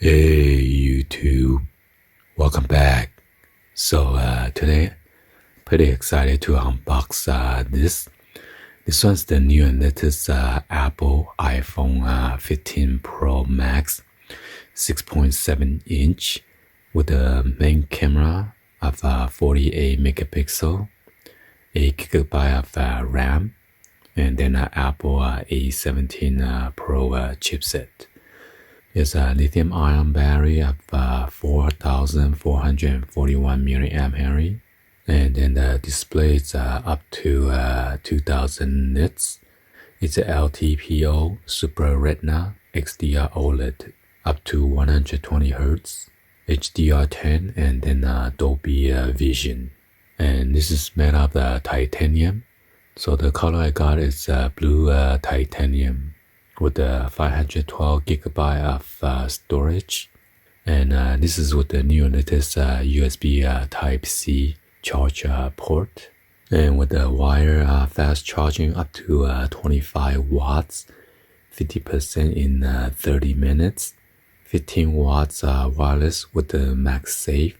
Hey YouTube, welcome back. So today, pretty excited to unbox this. This one's the new and latest Apple iPhone 15 Pro Max, 6.7-inch, with a main camera of 48 megapixel, 8 GB of RAM, and then Apple A17 Pro chipset. It's a lithium-ion battery of 4,441 mAh, and then the display is up to 2,000 nits. It's a LTPO Super Retina XDR OLED up to 120 Hz, HDR10, and then Dolby Vision. And this is made of titanium. So the color I got is blue titanium, with 512 GB of storage, and this is with the new latest USB Type-C charge port, and with the wire fast charging up to 25 watts, 50% in 30 minutes, 15 watts wireless with the MagSafe,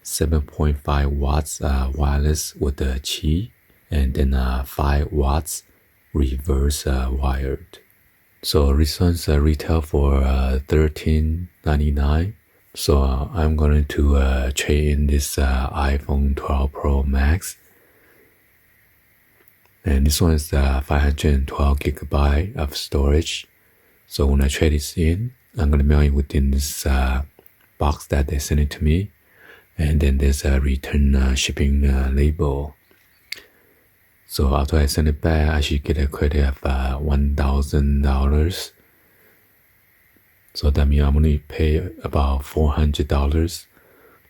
7.5 watts wireless with the Qi, and then 5 watts reverse wired. So this one's retail for $13.99. So I'm going to trade in this iPhone 12 Pro Max. And this one is 512 GB of storage. So when I trade this in, I'm going to mail it within this box that they sent it to me. And then there's a return shipping label. So after I send it back, I should get a credit of $1,000. So that means I'm going to pay about $400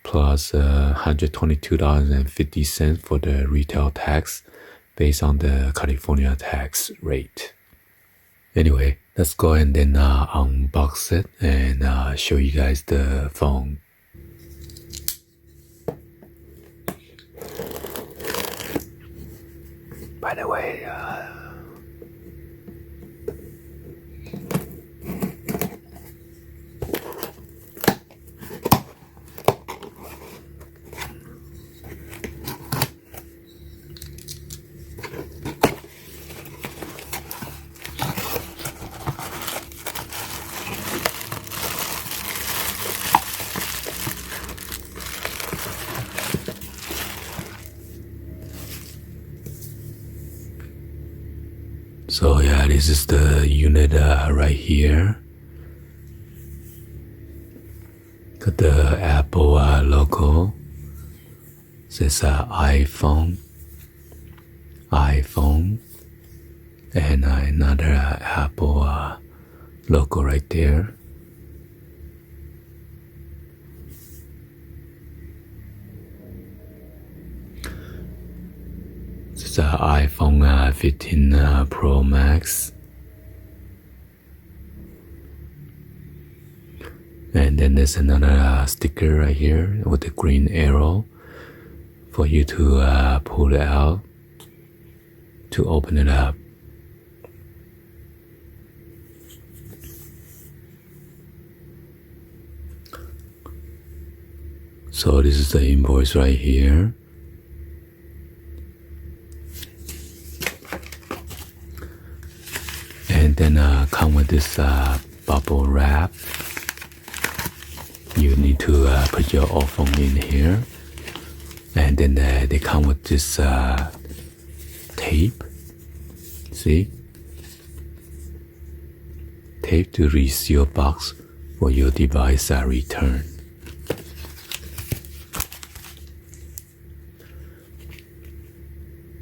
plus $122.50 for the retail tax based on the California tax rate. Anyway, let's go and then unbox it and show you guys the phone. By the way, so yeah, this is the unit right here. Got the Apple logo. It says iPhone, and another Apple logo right there. It's an iPhone 15 Pro Max. And then there's another sticker right here with the green arrow for you to pull it out to open it up. So this is the invoice right here. And then come with this bubble wrap. You need to put your iPhone in here. And then they come with this tape. See? Tape to reseal box for your device return.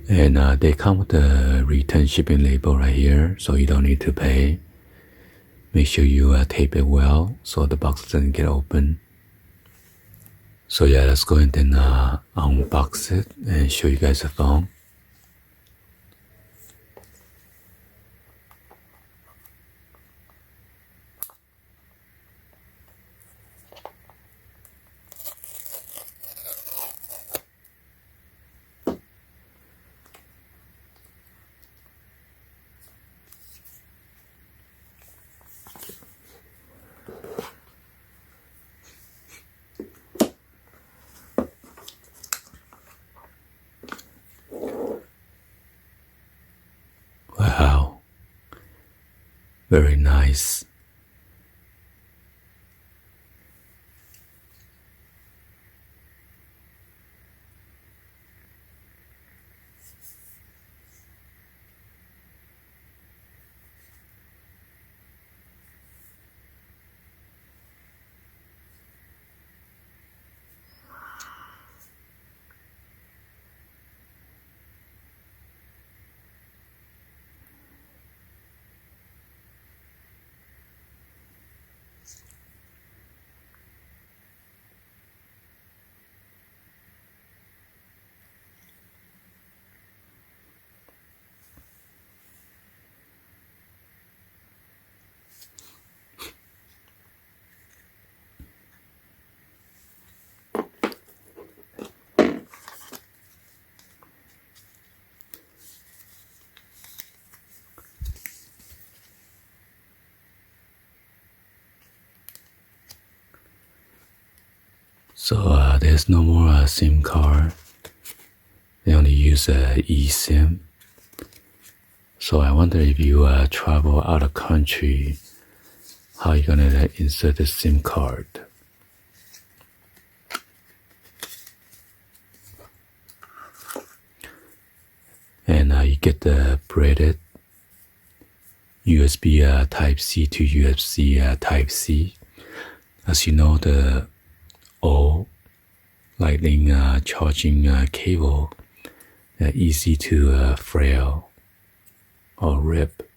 And they come with the return shipping label right here, so you don't need to pay. Make sure you tape it well so the box doesn't get open. So yeah, let's go ahead and unbox it and show you guys the phone. Very nice. So there's no more SIM card. They only use eSIM. So I wonder if you travel out of country, how you gonna insert the SIM card? And you get the braided USB Type-C to USB Type-C. As you know, the old Lightning charging cable easy to frail or rip.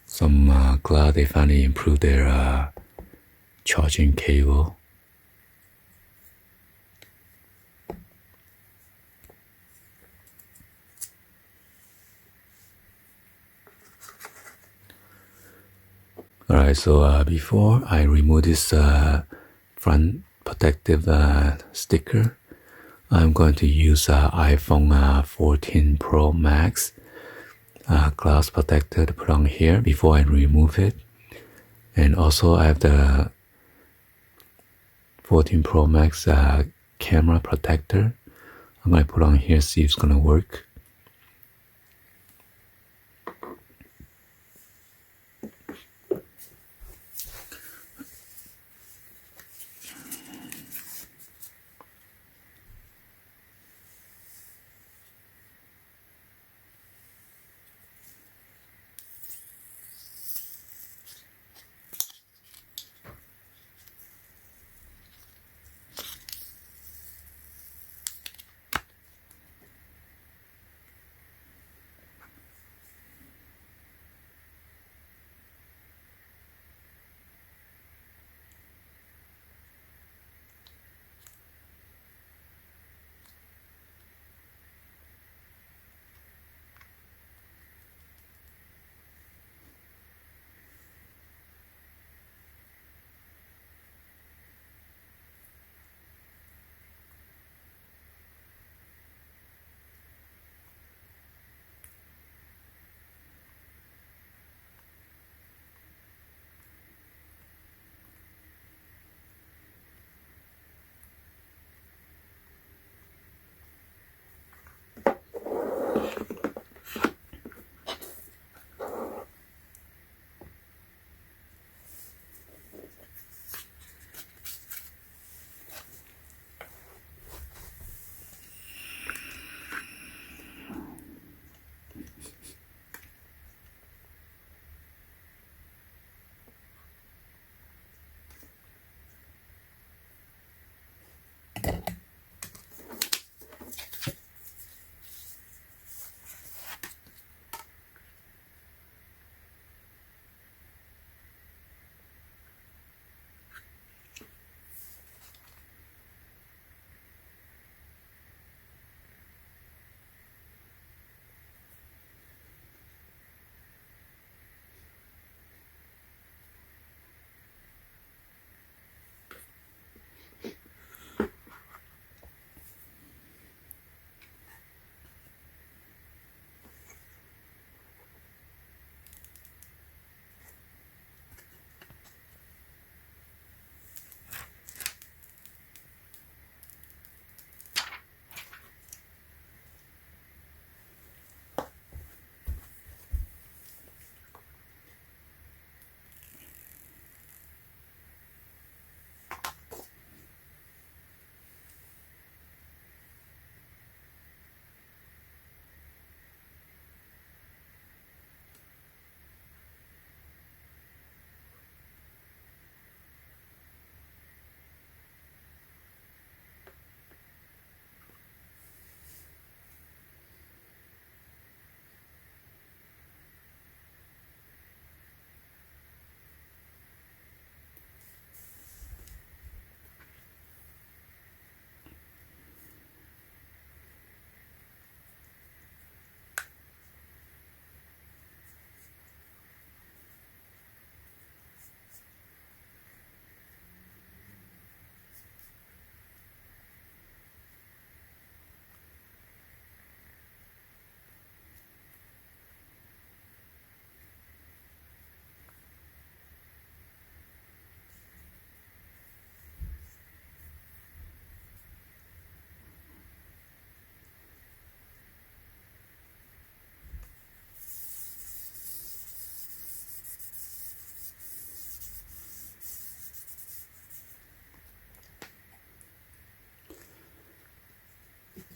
So I'm glad they finally improved their charging cable. Alright, so before I remove this front protective sticker, I'm going to use iPhone 14 Pro Max glass protector to put on here before I remove it. And also I have the 14 Pro Max camera protector. I'm going to put on here, see if it's going to work.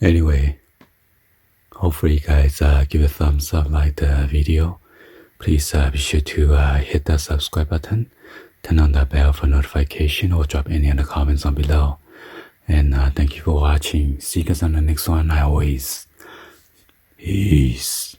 Anyway, hopefully you guys give a thumbs up, like the video. Please be sure to hit that subscribe button, turn on the bell for notification, or drop any other comments on below. And thank you for watching. See you guys on the next one. Peace.